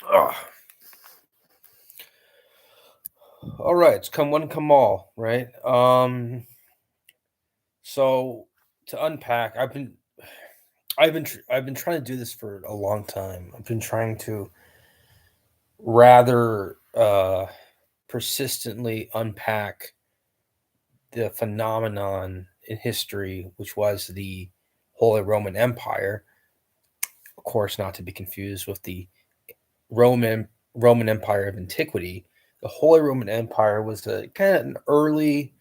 Ugh. All right, it's come one, come all, right? So to unpack, I've been trying to do this for a long time. I've been trying to rather persistently unpack the phenomenon in history, which was the Holy Roman Empire. Of course, not to be confused with the Roman Empire of antiquity. The Holy Roman Empire was a kind of an early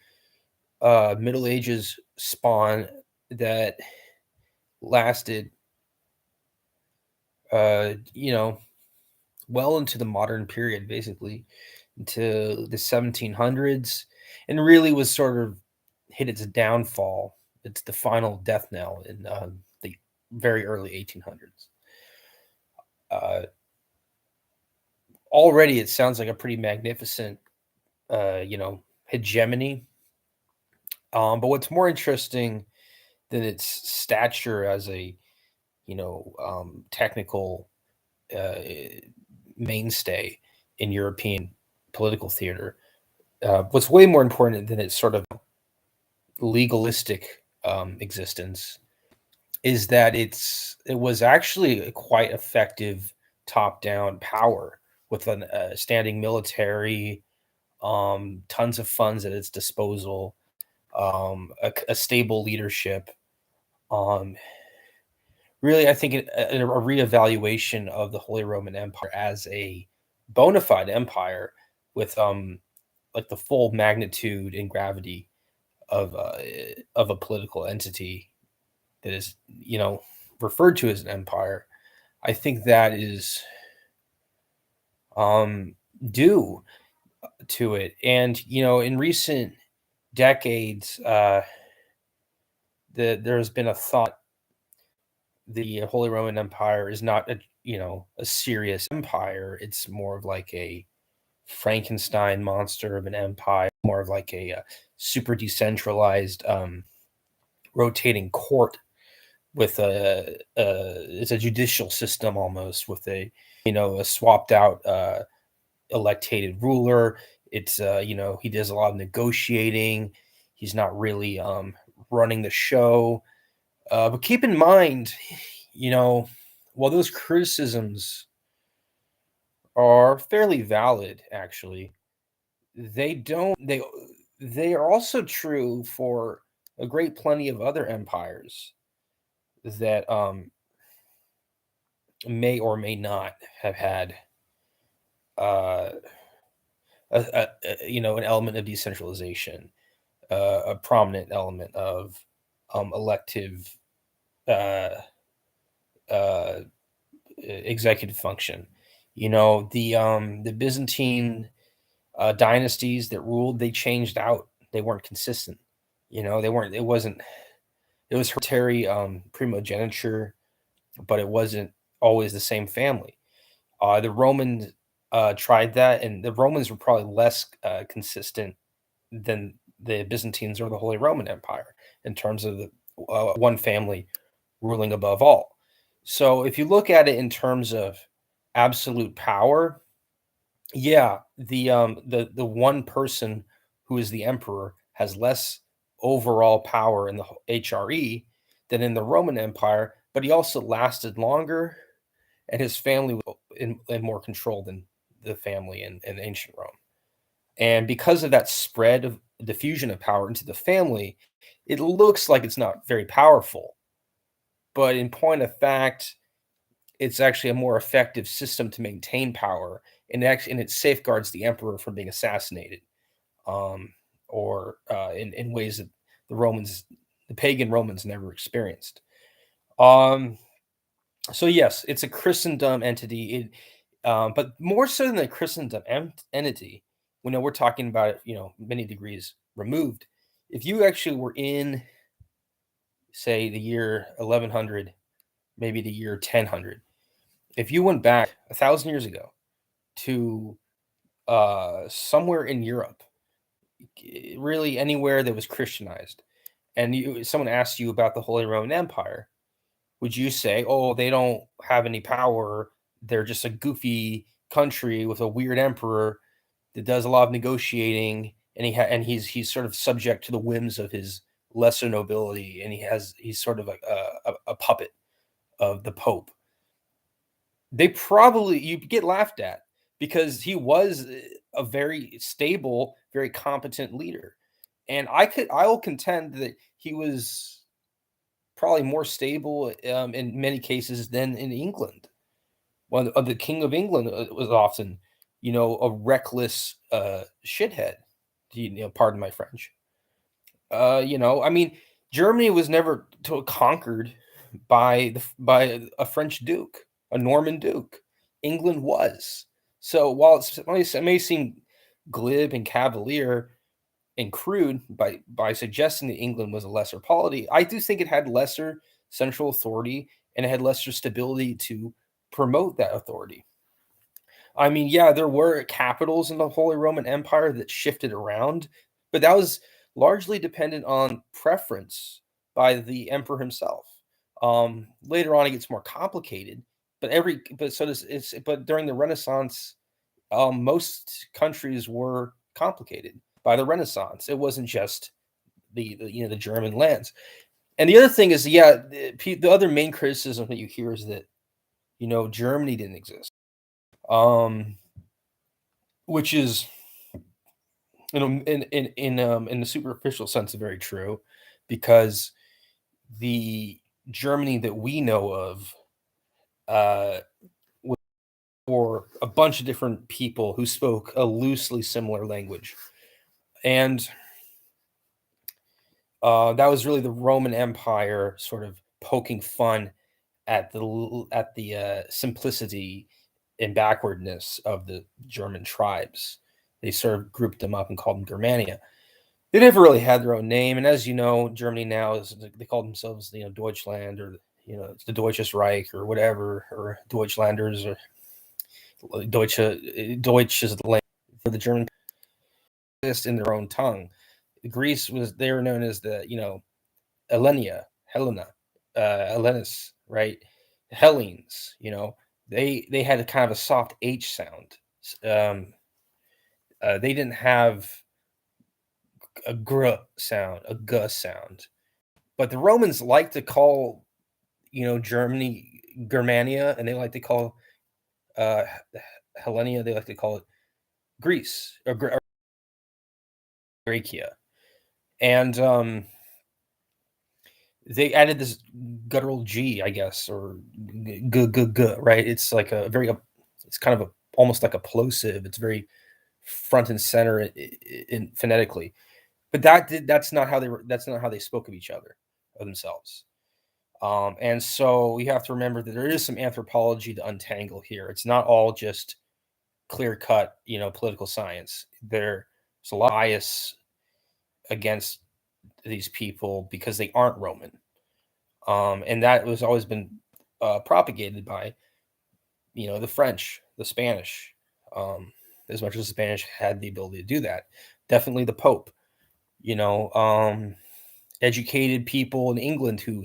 Middle Ages spawn that lasted, you know, well into the modern period, basically into the 1700s, and really was sort of hit its downfall. It's the final death knell in the very early 1800s. Uh, Already, it sounds like a pretty magnificent, hegemony. But what's more interesting than its stature as a technical uh, mainstay in European political theater. What's way more important than its sort of legalistic existence is that it was actually a quite effective top-down power with a standing military, tons of funds at its disposal, a stable leadership. Um, Really, I think a reevaluation of the Holy Roman Empire as a bona fide empire with like the full magnitude and gravity of a political entity that is referred to as an empire. I think that is um, due to it, and in recent decades, there's been a thought the Holy Roman Empire is not a serious empire. It's more of like a Frankenstein monster of an empire, more of like a super decentralized rotating court with it's a judicial system almost with a swapped out elected ruler. It's he does a lot of negotiating. He's not really running the show. But keep in mind, you know, while those criticisms are fairly valid, actually, they don't they are also true for a great plenty of other empires that may or may not have had uh, an element of decentralization, a prominent element of elective uh, uh, executive function. The Byzantine dynasties that ruled, they changed out. They weren't consistent. They weren't. It wasn't. It was hereditary primogeniture, but it wasn't always the same family. The Romans tried that, and the Romans were probably less consistent than the Byzantines or the Holy Roman Empire in terms of the one family ruling above all. So if you look at it in terms of absolute power, yeah, the one person who is the emperor has less overall power in the HRE than in the Roman Empire, but he also lasted longer, and his family was in more control than the family in ancient Rome. And because of that spread of diffusion of power into the family, it looks like it's not very powerful. But in point of fact, it's actually a more effective system to maintain power, and it safeguards the emperor from being assassinated, or in ways that the pagan Romans, never experienced. Um, so yes, it's a Christendom entity, but more so than a Christendom entity. We're talking about it, many degrees removed. If you actually were in, say, the year 1100, maybe the year 1000, if you went back 1,000 years ago to somewhere in Europe, really anywhere that was Christianized, and someone asked you about the Holy Roman Empire, would you say, "Oh, they don't have any power. They're just a goofy country with a weird emperor that does a lot of negotiating, and he's sort of subject to the whims of his lesser nobility, and he's sort of a puppet of the Pope. They probably you get laughed at because he was a very stable, very competent leader. And I will contend that he was probably more stable in many cases than in England. One of the King of England was often, a reckless shithead. Pardon my French. I mean, Germany was never conquered by a French duke, a Norman duke. England was. So while it may seem glib and cavalier and crude by suggesting that England was a lesser polity, I do think it had lesser central authority and it had lesser stability to promote that authority. I mean, yeah, there were capitals in the Holy Roman Empire that shifted around, but that was largely dependent on preference by the emperor himself. Later on, it gets more complicated, but during the Renaissance, most countries were complicated by the Renaissance. It wasn't just the German lands. And the other thing is, yeah, the other main criticism that you hear is that Germany didn't exist. Which is in the superficial sense very true, because the Germany that we know of uh, was for a bunch of different people who spoke a loosely similar language, and that was really the Roman Empire sort of poking fun at the simplicity and backwardness of the German tribes. They sort of grouped them up and called them Germania. They never really had their own name, and as you know, Germany now they call themselves Deutschland, or it's the Deutsches Reich or whatever, or Deutschlanders, or Deutsch is the land for the German exist in their own tongue. Greece they were known as the Helena, Hellenis, right? Hellenes, they had a kind of a soft H sound. They didn't have a gr sound, a g sound. But the Romans like to call, Germany Germania, and they like to call uh, Hellenia. They like to call it Greece or Graecia, and they added this guttural G, I guess, or g, right? It's like it's kind of almost like a plosive. It's very front and center in phonetically, but that's not how they spoke of each other, of themselves. And so you have to remember that there is some anthropology to untangle here. It's not all just clear cut, political science. There's a lot of bias against these people because they aren't Roman. And that was always been propagated by, the French, the Spanish, as much as the Spanish had the ability to do that. Definitely the Pope, educated people in England who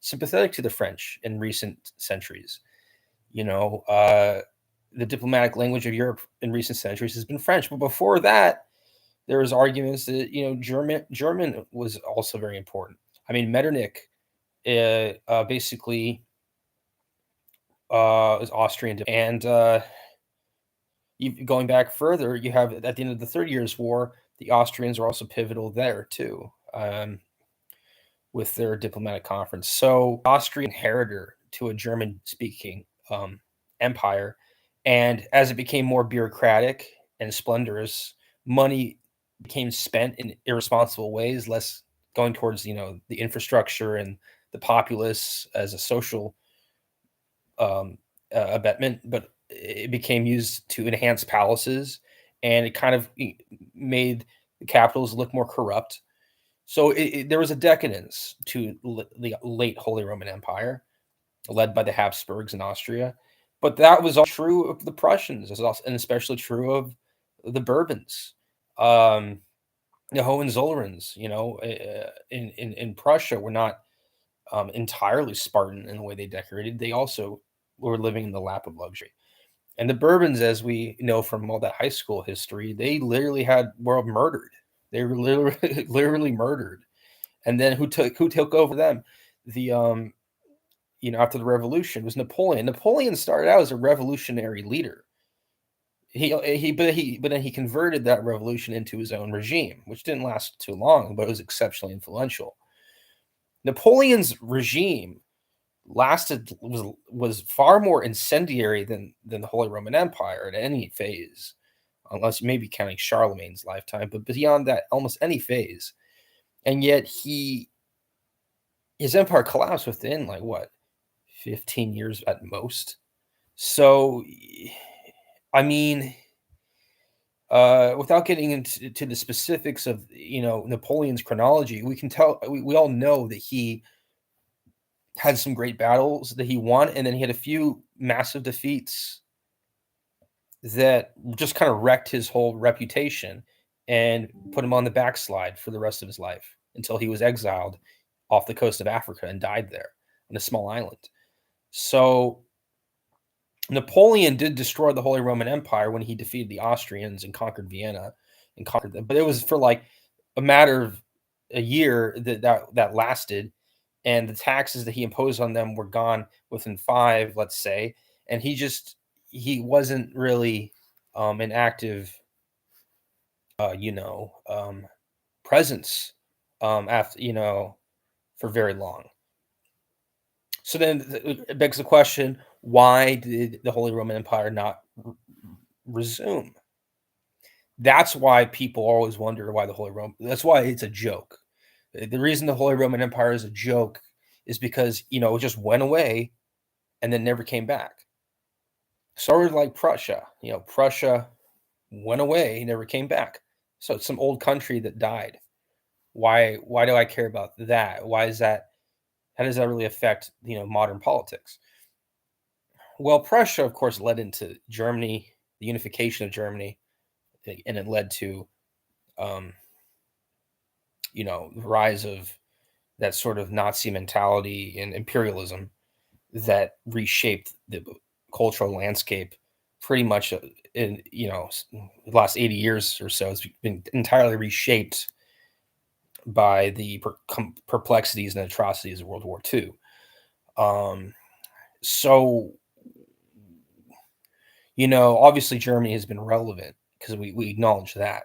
sympathetic to the French in recent centuries. The diplomatic language of Europe in recent centuries has been French, but before that, there was arguments that German was also very important. I mean, Metternich basically is Austrian, and going back further, you have at the end of the 30 Years' War, the Austrians are also pivotal there too. With their diplomatic conference. So Austrian inheritor to a German-speaking empire, and as it became more bureaucratic and splendorous, money became spent in irresponsible ways, less going towards the infrastructure and the populace as a social abetment, but it became used to enhance palaces, and it kind of made the capitals look more corrupt. So there was a decadence to the late Holy Roman Empire, led by the Habsburgs in Austria, but that was all true of the Prussians, and especially true of the Bourbons, the Hohenzollerns. In Prussia were not entirely Spartan in the way they decorated. They also were living in the lap of luxury. And the Bourbons, as we know from all that high school history, they literally were murdered. They were literally literally murdered. And then who took over them? The after the revolution was Napoleon. Napoleon started out as a revolutionary leader. But then he converted that revolution into his own regime, which didn't last too long, but it was exceptionally influential. Napoleon's regime was far more incendiary than the Holy Roman Empire at any phase, unless maybe counting Charlemagne's lifetime, but beyond that, almost any phase. And yet his empire collapsed within like what, 15 years at most. So I mean, without getting into the specifics of Napoleon's chronology, we can tell we all know that he had some great battles that he won, and then he had a few massive defeats that just kind of wrecked his whole reputation and put him on the backslide for the rest of his life until he was exiled off the coast of Africa and died there on a small island. So Napoleon did destroy the Holy Roman Empire when he defeated the Austrians and conquered Vienna and conquered them, but it was for like a matter of a year that lasted, and the taxes that he imposed on them were gone within 5, let's say, and he wasn't really an active, presence after for very long. So then it begs the question: why did the Holy Roman Empire not resume? That's why people always wonder why the Holy Roman. That's why it's a joke. The reason the Holy Roman Empire is a joke is because it just went away and then never came back. Sort of like Prussia. Prussia went away, never came back. So it's some old country that died. Why do I care about that? Why is that? How does that really affect modern politics? Well, Prussia, of course, led into Germany, the unification of Germany, and it led to the rise of that sort of Nazi mentality and imperialism that reshaped the cultural landscape pretty much in the last 80 years or so. It's been entirely reshaped by the perplexities and atrocities of World War II. So obviously Germany has been relevant because we acknowledge that,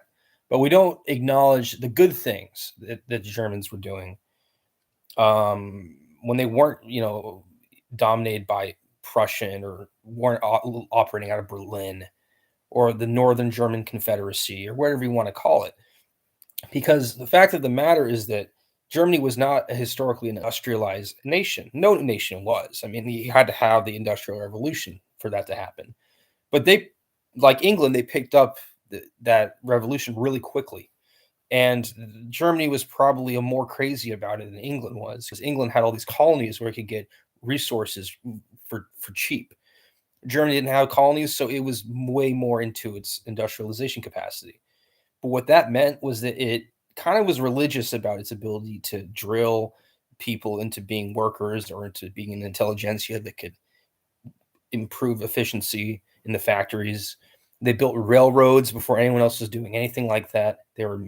but we don't acknowledge the good things that the Germans were doing when they weren't, dominated by Prussian or weren't operating out of Berlin or the Northern German Confederacy or whatever you want to call it. Because the fact of the matter is that Germany was not a historically industrialized nation. No nation was. I mean, you had to have the Industrial Revolution for that to happen. But they, like England, they picked up that revolution really quickly. And Germany was probably more crazy about it than England was, because England had all these colonies where it could get resources for cheap. Germany didn't have colonies, so it was way more into its industrialization capacity. But what that meant was that it kind of was religious about its ability to drill people into being workers or into being an intelligentsia that could improve efficiency in the factories. They built railroads before anyone else was doing anything like that. They were,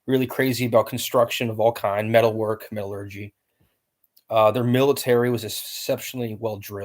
really crazy about construction of all kind, metalwork, metallurgy. Their military was exceptionally well drilled.